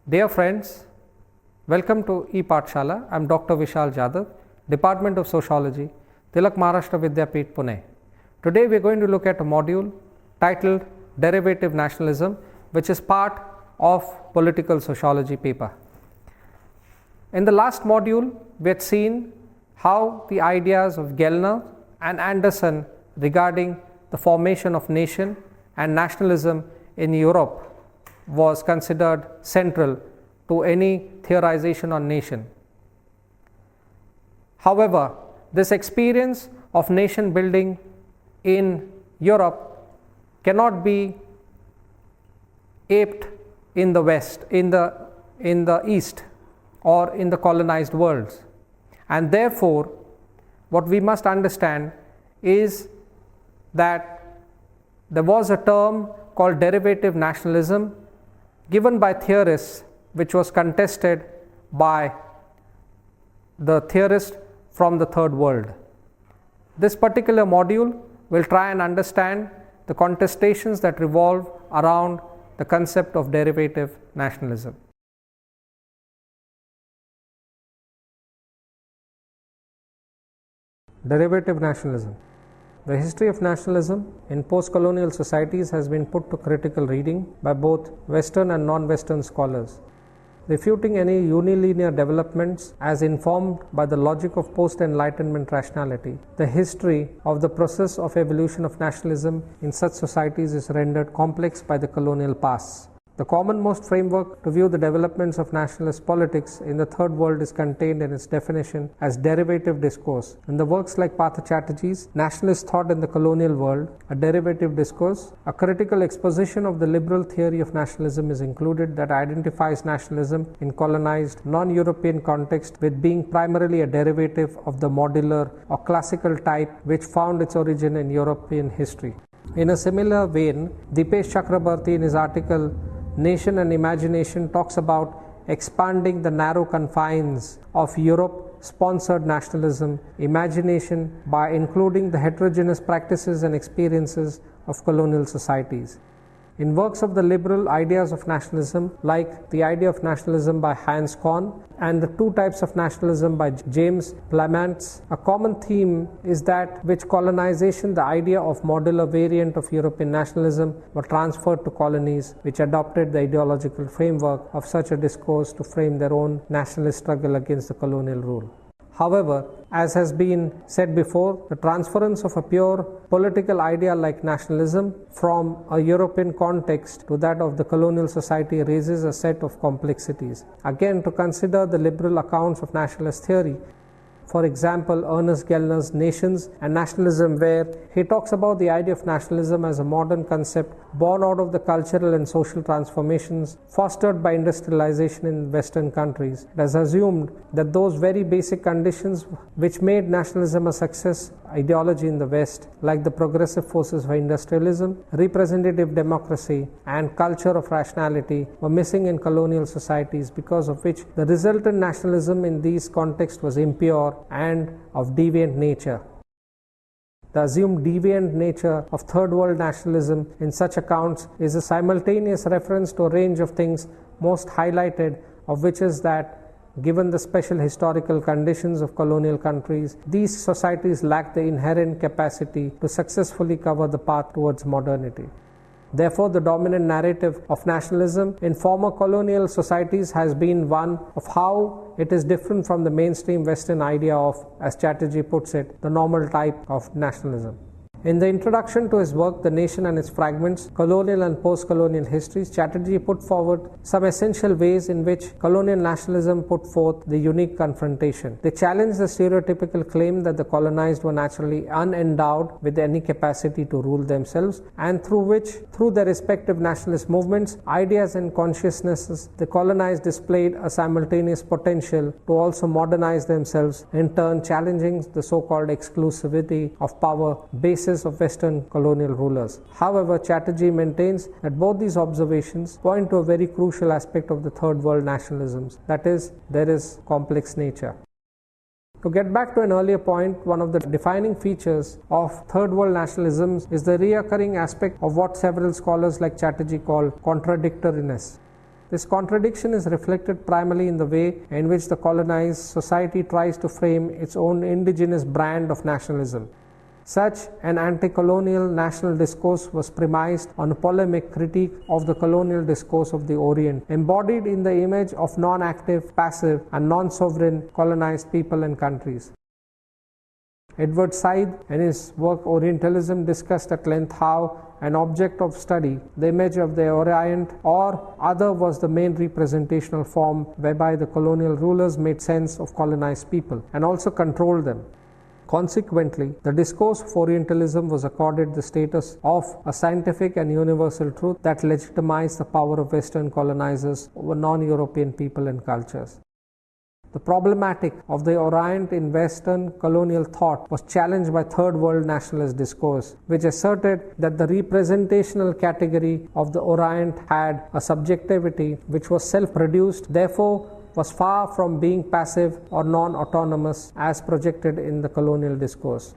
Dear friends, welcome to E-Pathshala. I am Dr. Vishal Jadhav, Department of Sociology, Tilak Maharashtra Vidya-mitra, Pune. Today we are going to look at a module titled Derivative Nationalism, which is part of Political Sociology paper. In the last module, we had seen how the ideas of Gellner and Anderson regarding the formation of nation and nationalism in Europe was considered central to any theorization on nation. However, this experience of nation building in Europe cannot be aped in the West, in the East, or in the colonized worlds. And therefore, what we must understand is that there was a term called derivative nationalism given by theorists, which was contested by the theorists from the third world. This particular module will try and understand the contestations that revolve around the concept of derivative nationalism. Derivative nationalism. The history of nationalism in post-colonial societies has been put to critical reading by both Western and non-Western scholars. Refuting any unilinear developments as informed by the logic of post-enlightenment rationality, the history of the process of evolution of nationalism in such societies is rendered complex by the colonial past. The commonmost framework to view the developments of nationalist politics in the third world is contained in its definition as derivative discourse. In the works like Partha Chatterji's Nationalist Thought in the Colonial World, a derivative discourse, a critical exposition of the liberal theory of nationalism is included that identifies nationalism in colonized non-European context with being primarily a derivative of the modular or classical type which found its origin in European history. In a similar vein, Dipesh Chakrabarty in his article Nation and Imagination talks about expanding the narrow confines of Europe-sponsored nationalism, imagination by including the heterogeneous practices and experiences of colonial societies. In works of the liberal ideas of nationalism, like The Idea of Nationalism by Hans Kohn and The Two Types of Nationalism by James Plamantz, a common theme is that which colonization, the idea of modular variant of European nationalism, were transferred to colonies which adopted the ideological framework of such a discourse to frame their own nationalist struggle against the colonial rule. However, as has been said before, the transference of a pure political idea like nationalism from a European context to that of the colonial society raises a set of complexities. Again, to consider the liberal accounts of nationalist theory, for example, Ernest Gellner's Nations and Nationalism, where he talks about the idea of nationalism as a modern concept born out of the cultural and social transformations fostered by industrialization in Western countries. It has assumed that those very basic conditions which made nationalism a success ideology in the West, like the progressive forces of industrialism, representative democracy, and culture of rationality, were missing in colonial societies, because of which the resultant nationalism in these contexts was impure and of deviant nature. The assumed deviant nature of third world nationalism in such accounts is a simultaneous reference to a range of things, most highlighted of which is that given the special historical conditions of colonial countries, these societies lack the inherent capacity to successfully cover the path towards modernity. Therefore, the dominant narrative of nationalism in former colonial societies has been one of how it is different from the mainstream Western idea of, as Chatterji puts it, the normal type of nationalism. In the introduction to his work, The Nation and its Fragments, Colonial and Post-Colonial Histories, Chatterji put forward some essential ways in which colonial nationalism put forth the unique confrontation. They challenged the stereotypical claim that the colonized were naturally unendowed with any capacity to rule themselves, and through their respective nationalist movements, ideas and consciousnesses, the colonized displayed a simultaneous potential to also modernize themselves, in turn challenging the so-called exclusivity of power basis of Western colonial rulers. However, Chatterji maintains that both these observations point to a very crucial aspect of the third world nationalisms, that is, there is complex nature. To get back to an earlier point, one of the defining features of third world nationalisms is the recurring aspect of what several scholars like Chatterji call contradictoriness. This contradiction is reflected primarily in the way in which the colonized society tries to frame its own indigenous brand of nationalism. Such an anti-colonial national discourse was premised on a polemic critique of the colonial discourse of the Orient, embodied in the image of non-active, passive, and non-sovereign colonized people and countries. Edward Said, in his work Orientalism, discussed at length how an object of study, the image of the Orient or other, was the main representational form whereby the colonial rulers made sense of colonized people and also controlled them. Consequently, the discourse of Orientalism was accorded the status of a scientific and universal truth that legitimized the power of Western colonizers over non-European people and cultures. The problematic of the Orient in Western colonial thought was challenged by Third World nationalist discourse, which asserted that the representational category of the Orient had a subjectivity which was self-produced, therefore was far from being passive or non-autonomous as projected in the colonial discourse.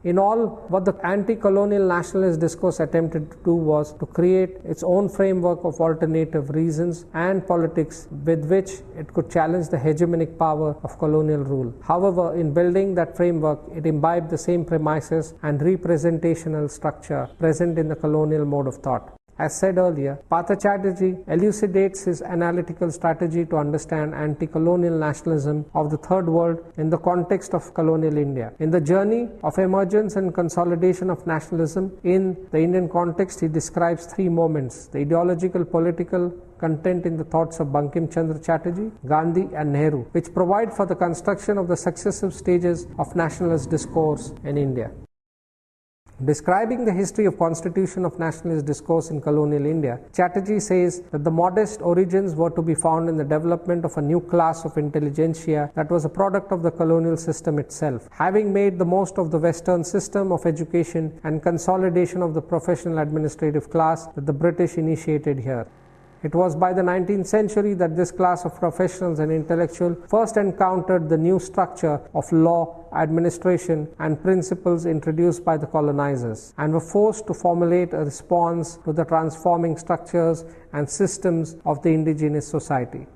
In all, what the anti-colonial nationalist discourse attempted to do was to create its own framework of alternative reasons and politics with which it could challenge the hegemonic power of colonial rule. However, in building that framework, it imbibed the same premises and representational structure present in the colonial mode of thought. As said earlier, Partha Chatterji elucidates his analytical strategy to understand anti-colonial nationalism of the Third World in the context of colonial India. In the journey of emergence and consolidation of nationalism in the Indian context, he describes three moments: the ideological, political content in the thoughts of Bankimchandra Chatterji, Gandhi and Nehru, which provide for the construction of the successive stages of nationalist discourse in India. Describing the history of constitution of nationalist discourse in colonial India, Chatterji says that the modest origins were to be found in the development of a new class of intelligentsia that was a product of the colonial system itself, having made the most of the Western system of education and consolidation of the professional administrative class that the British initiated here. It was by the 19th century that this class of professionals and intellectuals first encountered the new structure of law, administration, and principles introduced by the colonizers, and were forced to formulate a response to the transforming structures and systems of the indigenous society.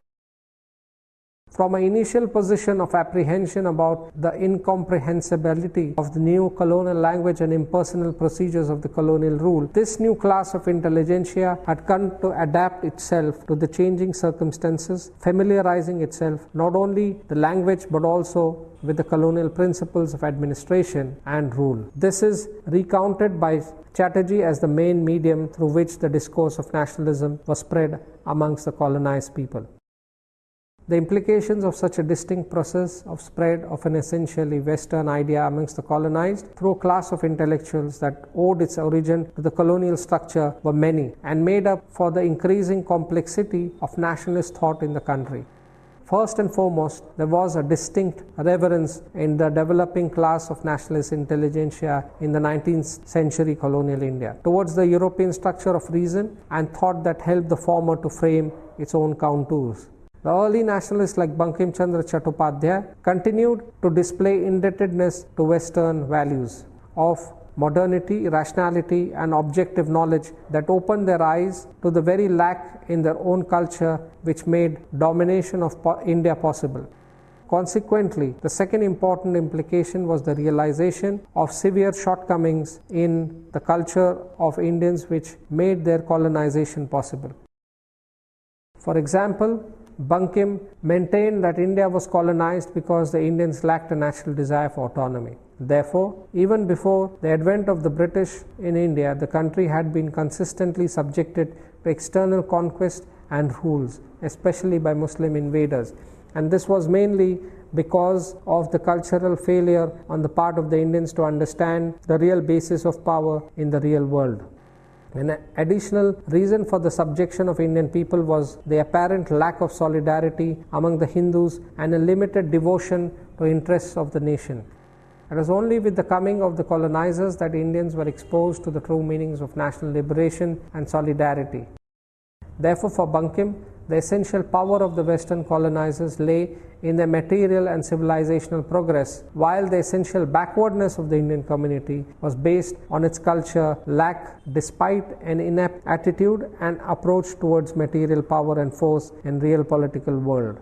From an initial position of apprehension about the incomprehensibility of the new colonial language and impersonal procedures of the colonial rule, this new class of intelligentsia had come to adapt itself to the changing circumstances, familiarizing itself not only the language but also with the colonial principles of administration and rule. This is recounted by Chatterji as the main medium through which the discourse of nationalism was spread amongst the colonized people. The implications of such a distinct process of spread of an essentially Western idea amongst the colonized through a class of intellectuals that owed its origin to the colonial structure were many and made up for the increasing complexity of nationalist thought in the country. First and foremost, there was a distinct reverence in the developing class of nationalist intelligentsia in the 19th century colonial India towards the European structure of reason and thought that helped the former to frame its own contours. The early nationalists like Bankimchandra Chattopadhyay continued to display indebtedness to Western values of modernity, rationality, and objective knowledge that opened their eyes to the very lack in their own culture which made domination of India possible. Consequently, the second important implication was the realization of severe shortcomings in the culture of Indians which made their colonization possible. For example, Bankim maintained that India was colonized because the Indians lacked a natural desire for autonomy. Therefore, even before the advent of the British in India, the country had been consistently subjected to external conquest and rules, especially by Muslim invaders. And this was mainly because of the cultural failure on the part of the Indians to understand the real basis of power in the real world. An additional reason for the subjection of Indian people was the apparent lack of solidarity among the Hindus and a limited devotion to interests of the nation. It was only with the coming of the colonizers that Indians were exposed to the true meanings of national liberation and solidarity. Therefore, for Bankim, the essential power of the Western colonizers lay in their material and civilizational progress, while the essential backwardness of the Indian community was based on its culture lack despite an inept attitude and approach towards material power and force in real political world.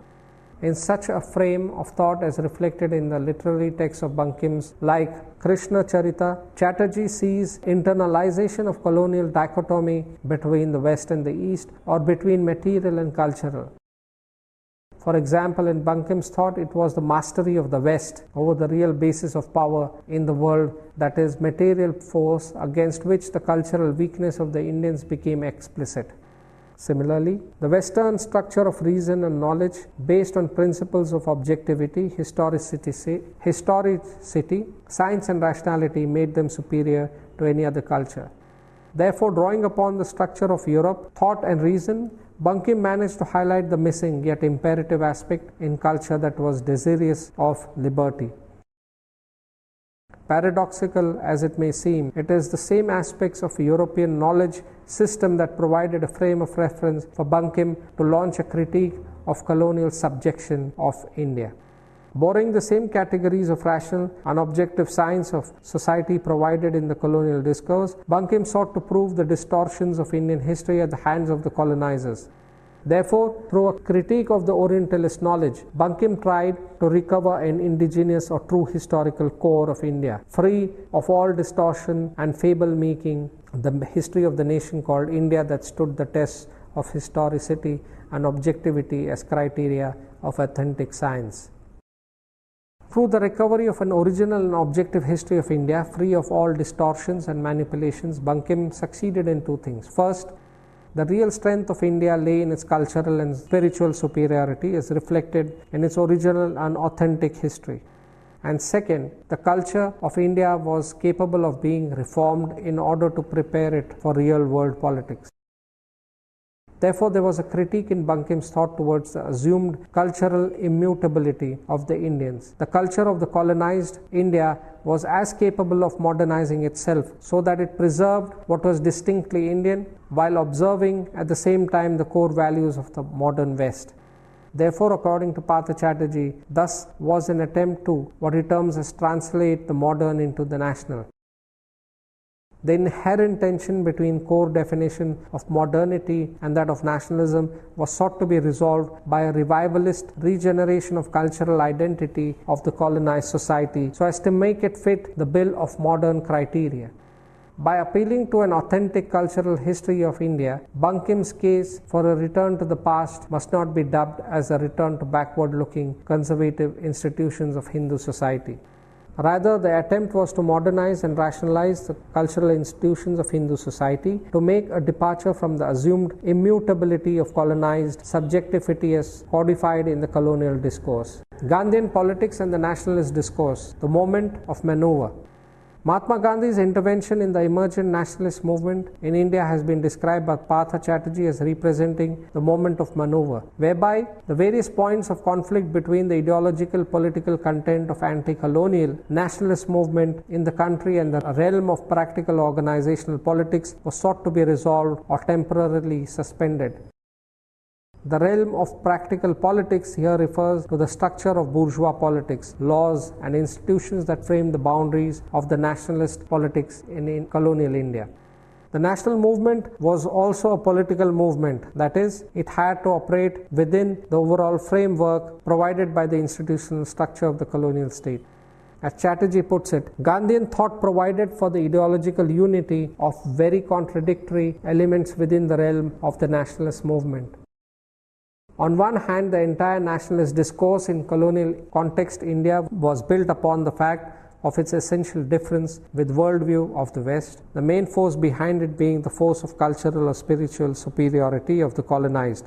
In such a frame of thought as reflected in the literary texts of Bankims like Krishna Charita, Chatterji sees internalization of colonial dichotomy between the West and the East, or between material and cultural. For example, in Bankim's thought, it was the mastery of the West over the real basis of power in the world, that is, material force, against which the cultural weakness of the Indians became explicit. Similarly, the Western structure of reason and knowledge based on principles of objectivity, historicity, science and rationality made them superior to any other culture. Therefore, drawing upon the structure of Europe, thought and reason, Bankim managed to highlight the missing yet imperative aspect in culture that was desirous of liberty. Paradoxical as it may seem, it is the same aspects of European knowledge system that provided a frame of reference for Bankim to launch a critique of colonial subjection of India. Borrowing the same categories of rational and objective science of society provided in the colonial discourse, Bankim sought to prove the distortions of Indian history at the hands of the colonizers. Therefore, through a critique of the Orientalist knowledge, Bankim tried to recover an indigenous or true historical core of India, free of all distortion and fable-making, the history of the nation called India that stood the test of historicity and objectivity as criteria of authentic science. Through the recovery of an original and objective history of India, free of all distortions and manipulations, Bankim succeeded in two things. First, the real strength of India lay in its cultural and spiritual superiority as reflected in its original and authentic history. And second, the culture of India was capable of being reformed in order to prepare it for real world politics. Therefore, there was a critique in Bankim's thought towards the assumed cultural immutability of the Indians. The culture of the colonized India was as capable of modernizing itself so that it preserved what was distinctly Indian while observing at the same time the core values of the modern West. Therefore, according to Partha Chatterji, thus was an attempt to what he terms as translate the modern into the national. The inherent tension between core definition of modernity and that of nationalism was sought to be resolved by a revivalist regeneration of cultural identity of the colonized society so as to make it fit the bill of modern criteria. By appealing to an authentic cultural history of India, Bankim's case for a return to the past must not be dubbed as a return to backward-looking conservative institutions of Hindu society. Rather, the attempt was to modernize and rationalize the cultural institutions of Hindu society to make a departure from the assumed immutability of colonized subjectivity as codified in the colonial discourse. Gandhian politics and the nationalist discourse, the moment of maneuver. Mahatma Gandhi's intervention in the emergent nationalist movement in India has been described by Partha Chatterji as representing the moment of maneuver, whereby the various points of conflict between the ideological political content of anti-colonial nationalist movement in the country and the realm of practical organizational politics was sought to be resolved or temporarily suspended. The realm of practical politics here refers to the structure of bourgeois politics, laws and institutions that frame the boundaries of the nationalist politics in colonial India. The national movement was also a political movement, that is, it had to operate within the overall framework provided by the institutional structure of the colonial state. As Chatterji puts it, Gandhian thought provided for the ideological unity of very contradictory elements within the realm of the nationalist movement. On one hand, the entire nationalist discourse in colonial context India was built upon the fact of its essential difference with worldview of the West, the main force behind it being the force of cultural or spiritual superiority of the colonized.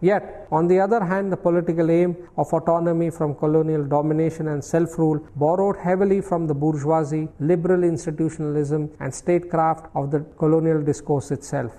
Yet, on the other hand, the political aim of autonomy from colonial domination and self-rule borrowed heavily from the bourgeoisie, liberal institutionalism and statecraft of the colonial discourse itself.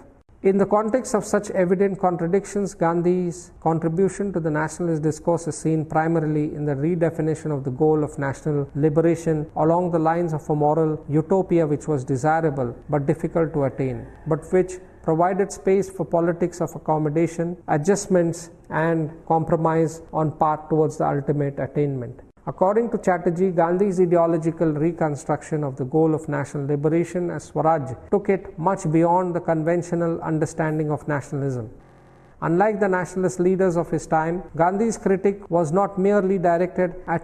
In the context of such evident contradictions, Gandhi's contribution to the nationalist discourse is seen primarily in the redefinition of the goal of national liberation along the lines of a moral utopia which was desirable but difficult to attain, but which provided space for politics of accommodation, adjustments, and compromise on path towards the ultimate attainment. According to Chatterji, Gandhi's ideological reconstruction of the goal of national liberation as Swaraj took it much beyond the conventional understanding of nationalism. Unlike the nationalist leaders of his time, Gandhi's critique was not merely directed at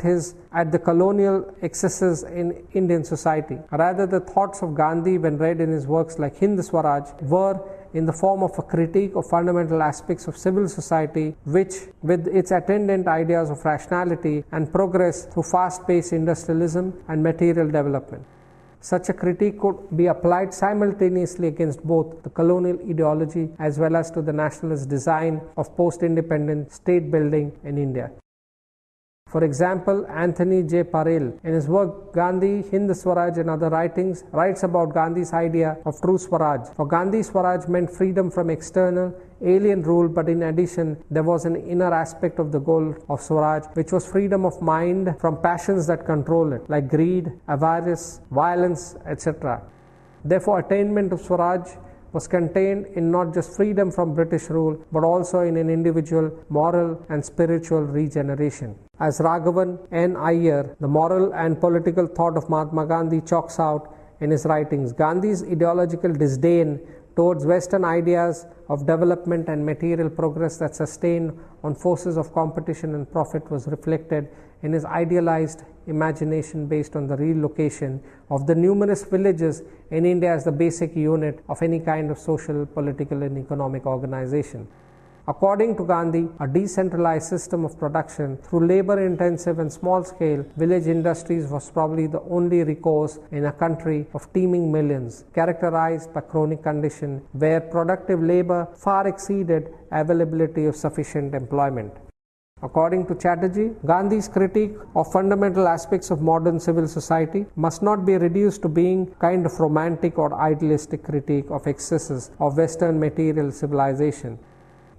the colonial excesses in Indian society. Rather, the thoughts of Gandhi, when read in his works like Hind Swaraj, were in the form of a critique of fundamental aspects of civil society, which, with its attendant ideas of rationality and progress through fast-paced industrialism and material development. Such a critique could be applied simultaneously against both the colonial ideology as well as to the nationalist design of post-independent state building in India. For example, Anthony J. Parel, in his work Gandhi, Hind Swaraj and Other Writings, writes about Gandhi's idea of true Swaraj. For Gandhi, Swaraj meant freedom from external, alien rule, but in addition, there was an inner aspect of the goal of Swaraj, which was freedom of mind from passions that control it, like greed, avarice, violence, etc. Therefore, attainment of Swaraj was contained in not just freedom from British rule, but also in an individual moral and spiritual regeneration. As Raghavan N. Iyer, the moral and political thought of Mahatma Gandhi, chalks out in his writings, Gandhi's ideological disdain towards Western ideas of development and material progress that sustained on forces of competition and profit was reflected in his idealized imagination based on the relocation of the numerous villages in India as the basic unit of any kind of social, political and economic organization. According to Gandhi, a decentralized system of production through labor-intensive and small-scale village industries was probably the only recourse in a country of teeming millions, characterized by chronic condition where productive labor far exceeded availability of sufficient employment. According to Chatterji, Gandhi's critique of fundamental aspects of modern civil society must not be reduced to being kind of romantic or idealistic critique of excesses of Western material civilization.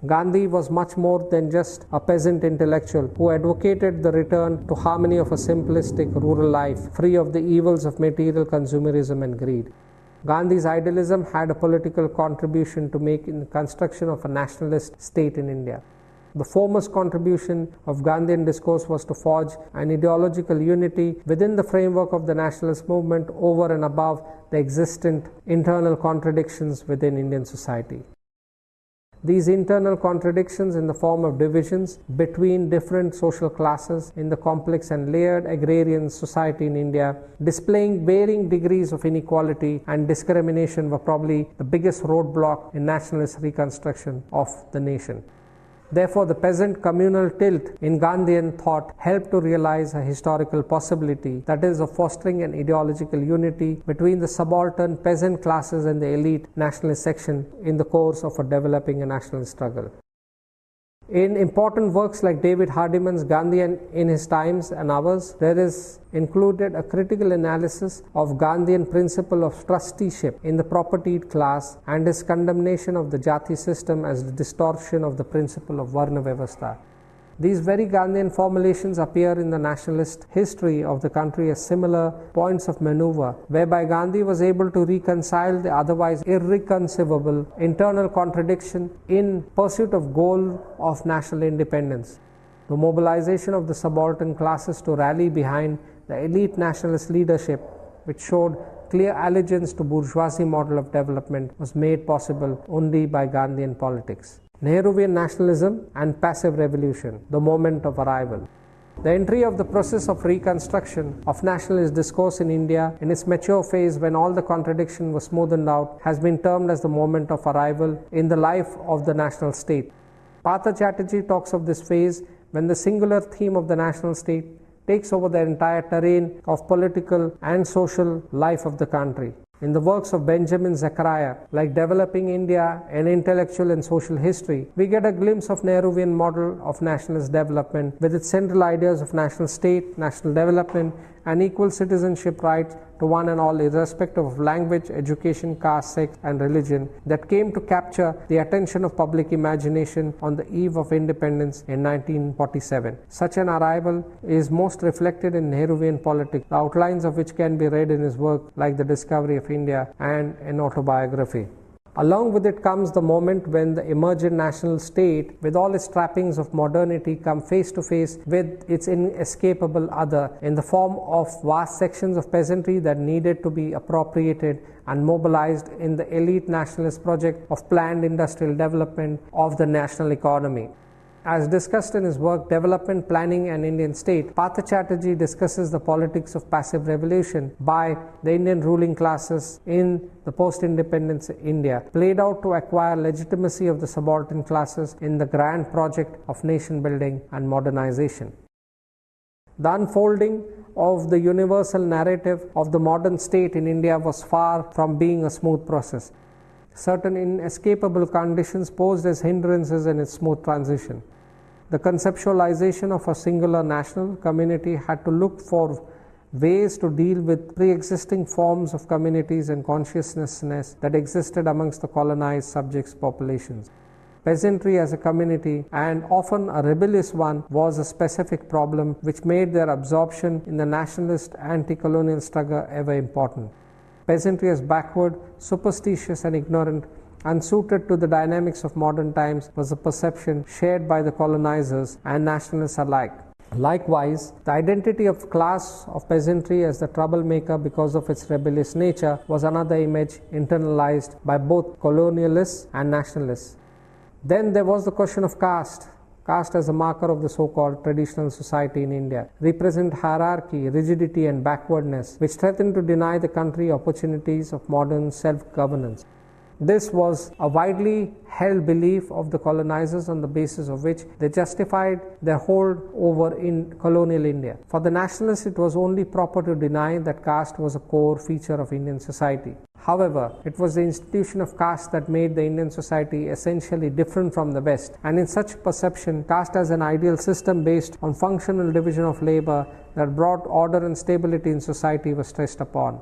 Gandhi was much more than just a peasant intellectual who advocated the return to harmony of a simplistic rural life, free of the evils of material consumerism and greed. Gandhi's idealism had a political contribution to make in the construction of a nationalist state in India. The foremost contribution of Gandhian discourse was to forge an ideological unity within the framework of the nationalist movement over and above the existent internal contradictions within Indian society. These internal contradictions in the form of divisions between different social classes in the complex and layered agrarian society in India, displaying varying degrees of inequality and discrimination, were probably the biggest roadblock in nationalist reconstruction of the nation. Therefore, the peasant communal tilt in Gandhian thought helped to realize a historical possibility, that is, of fostering an ideological unity between the subaltern peasant classes and the elite nationalist section in the course of a developing a nationalist struggle. In important works like David Hardiman's Gandhian in His Times and Ours, there is included a critical analysis of Gandhian principle of trusteeship in the propertied class and his condemnation of the Jati system as the distortion of the principle of Varna Vyavastha. These very Gandhian formulations appear in the nationalist history of the country as similar points of maneuver, whereby Gandhi was able to reconcile the otherwise irreconcilable internal contradiction in pursuit of goal of national independence. The mobilization of the subaltern classes to rally behind the elite nationalist leadership, which showed clear allegiance to bourgeoisie model of development, was made possible only by Gandhian politics. Nehruvian nationalism and passive revolution, the moment of arrival. The entry of the process of reconstruction of nationalist discourse in India in its mature phase, when all the contradiction was smoothened out, has been termed as the moment of arrival in the life of the national state. Partha Chatterji talks of this phase when the singular theme of the national state takes over the entire terrain of political and social life of the country. In the works of Benjamin Zachariah, like Developing India, an Intellectual and Social History, we get a glimpse of Nehruvian model of nationalist development with its central ideas of national state, national development, and equal citizenship rights to one and all, irrespective of language, education, caste, sex, and religion, that came to capture the attention of public imagination on the eve of independence in 1947. Such an arrival is most reflected in Nehruvian politics, the outlines of which can be read in his work like The Discovery of India and an autobiography. Along with it comes the moment when the emergent national state, with all its trappings of modernity, come face to face with its inescapable other in the form of vast sections of peasantry that needed to be appropriated and mobilized in the elite nationalist project of planned industrial development of the national economy. As discussed in his work Development, Planning and Indian State, Partha Chatterji discusses the politics of passive revolution by the Indian ruling classes in the post-independence India, played out to acquire legitimacy of the subaltern classes in the grand project of nation building and modernization. The unfolding of the universal narrative of the modern state in India was far from being a smooth process. Certain inescapable conditions posed as hindrances in its smooth transition. The conceptualization of a singular national community had to look for ways to deal with pre-existing forms of communities and consciousness that existed amongst the colonized subjects' populations. Peasantry as a community, and often a rebellious one, was a specific problem which made their absorption in the nationalist anti-colonial struggle ever important. Peasantry as backward, superstitious and ignorant, unsuited to the dynamics of modern times, was a perception shared by the colonizers and nationalists alike. Likewise, the identity of class of peasantry as the troublemaker because of its rebellious nature was another image internalized by both colonialists and nationalists. Then there was the question of caste. Caste as a marker of the so-called traditional society in India represent hierarchy, rigidity and backwardness, which threatened to deny the country opportunities of modern self-governance. This was a widely held belief of the colonizers, on the basis of which they justified their hold over in colonial India. For the nationalists, it was only proper to deny that caste was a core feature of Indian society. However, it was the institution of caste that made the Indian society essentially different from the West, and in such perception, caste as an ideal system based on functional division of labor that brought order and stability in society was stressed upon.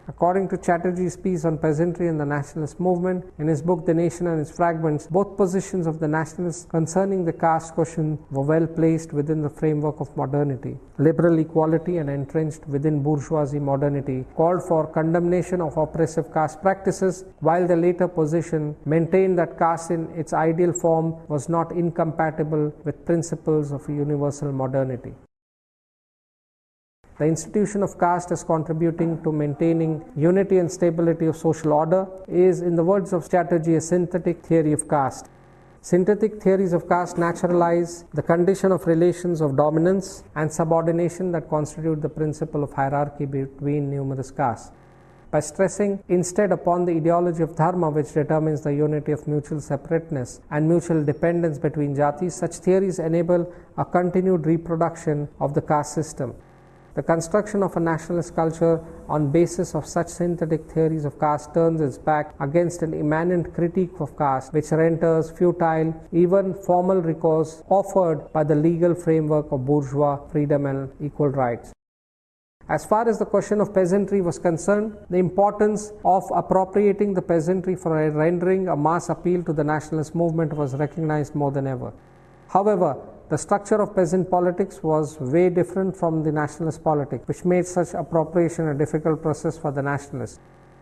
According to Chatterji's piece on peasantry and the nationalist movement, in his book The Nation and its Fragments, both positions of the nationalists concerning the caste question were well placed within the framework of modernity. Liberal equality and entrenched within bourgeoisie modernity called for condemnation of oppressive caste practices, while the later position maintained that caste in its ideal form was not incompatible with principles of universal modernity. The institution of caste as contributing to maintaining unity and stability of social order is, in the words of Chatterji, a synthetic theory of caste. Synthetic theories of caste naturalize the condition of relations of dominance and subordination that constitute the principle of hierarchy between numerous castes. By stressing instead upon the ideology of dharma, which determines the unity of mutual separateness and mutual dependence between jatis, such theories enable a continued reproduction of the caste system. The construction of a nationalist culture on basis of such synthetic theories of caste turns its back against an immanent critique of caste, which renders futile even formal recourse offered by the legal framework of bourgeois freedom and equal rights. As far as the question of peasantry was concerned, the importance of appropriating the peasantry for rendering a mass appeal to the nationalist movement was recognized more than ever. However, the structure of peasant politics was way different from the nationalist politics, which made such appropriation a difficult process for the nationalists.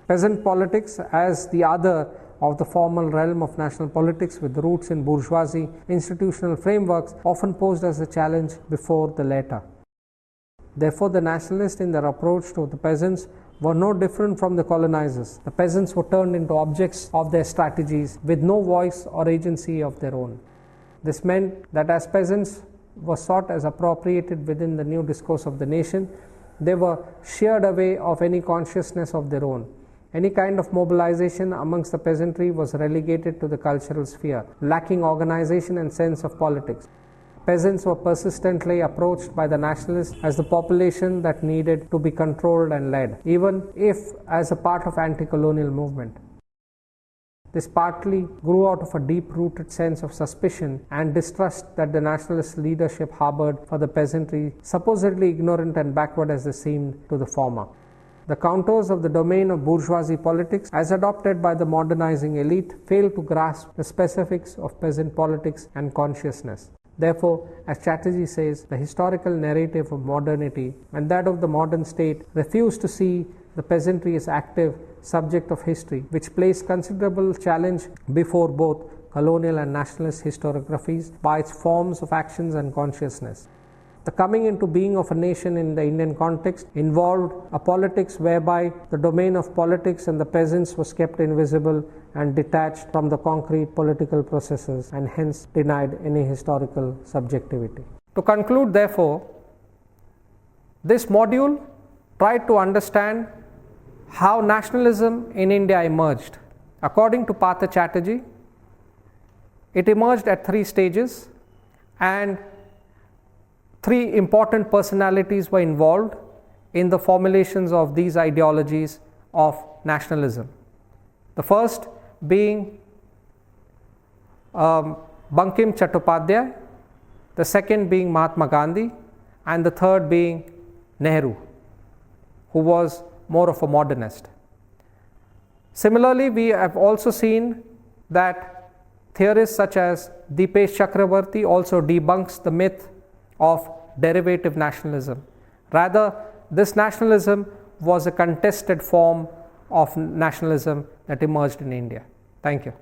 Peasant politics, as the other of the formal realm of national politics with roots in bourgeoisie institutional frameworks, often posed as a challenge before the latter. Therefore, the nationalists in their approach to the peasants were no different from the colonizers. The peasants were turned into objects of their strategies with no voice or agency of their own. This meant that as peasants were sought as appropriated within the new discourse of the nation, they were sheared away of any consciousness of their own. Any kind of mobilization amongst the peasantry was relegated to the cultural sphere, lacking organization and sense of politics. Peasants were persistently approached by the nationalists as the population that needed to be controlled and led, even if as a part of anti-colonial movement. This partly grew out of a deep-rooted sense of suspicion and distrust that the nationalist leadership harbored for the peasantry, supposedly ignorant and backward as they seemed to the former. The contours of the domain of bourgeoisie politics, as adopted by the modernizing elite, failed to grasp the specifics of peasant politics and consciousness. Therefore, as Chatterji says, the historical narrative of modernity and that of the modern state refuse to see the peasantry is active subject of history, which placed considerable challenge before both colonial and nationalist historiographies by its forms of actions and consciousness. The coming into being of a nation in the Indian context involved a politics whereby the domain of politics and the peasants was kept invisible and detached from the concrete political processes, and hence denied any historical subjectivity. To conclude, therefore, this module tried to understand how nationalism in India emerged. According to Partha Chatterji, it emerged at 3 stages, and 3 important personalities were involved in the formulations of these ideologies of nationalism. The first being Bankimchandra, the second being Mahatma Gandhi, and the third being Nehru, who was more of a modernist. Similarly, we have also seen that theorists such as Dipesh Chakrabarty also debunks the myth of derivative nationalism. Rather, this nationalism was a contested form of nationalism that emerged in India. Thank you.